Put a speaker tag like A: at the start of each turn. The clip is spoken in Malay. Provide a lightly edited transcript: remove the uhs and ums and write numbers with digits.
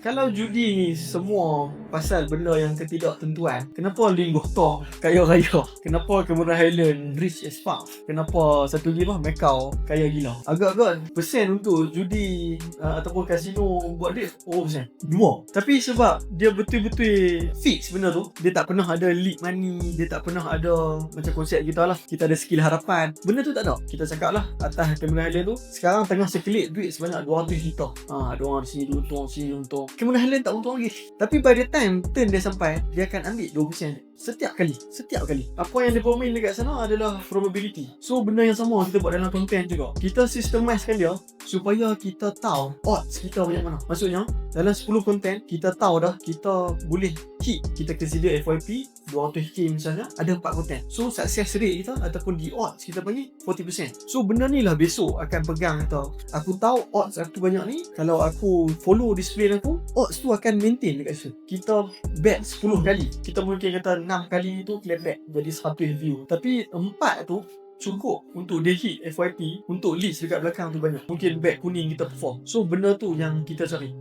A: Kalau judi ni semua pasal benda yang ketidaktentuan, kenapa Ling Goktor kaya raya? Kenapa Cameron Highland rich as fuck? Kenapa satu lagi Macau kaya gila? Agak-agak persen untuk judi ataupun kasino buat duit 2%. Tapi sebab dia betul-betul fix benda tu, dia tak pernah ada leak money, dia tak pernah ada macam konsep kita lah, kita ada skill harapan. Benda tu tak ada. Kita cakap lah atas Cameron Highland tu sekarang tengah circulate duit sebanyak 200 juta. Ada orang di sini untung, sini untung. Cameron Highland tak untung lagi. Tapi by the time turn dia sampai, dia akan ambil 2% setiap kali. Apa yang dia main dekat sana adalah probability. So benda yang sama kita buat dalam content juga. Kita systemizekan dia supaya kita tahu odds kita banyak mana. Maksudnya dalam 10 content kita tahu dah kita boleh hit, kita consider FYP 200k misalnya, ada 4 content. So success rate kita ataupun di odds kita panggil 40%. So benda ni lah besok akan pegang kita. Aku tahu odds aku banyak ni, kalau aku follow display aku, odds tu akan maintain dekat situ. Kita bet 10 kali, kita mungkin kata 6 kali tu claim back jadi 100 view. Tapi 4 tu cukup untuk dia hit FYP, untuk leads dekat belakang tu banyak. Mungkin bet kuning kita perform. So benda tu yang kita cari.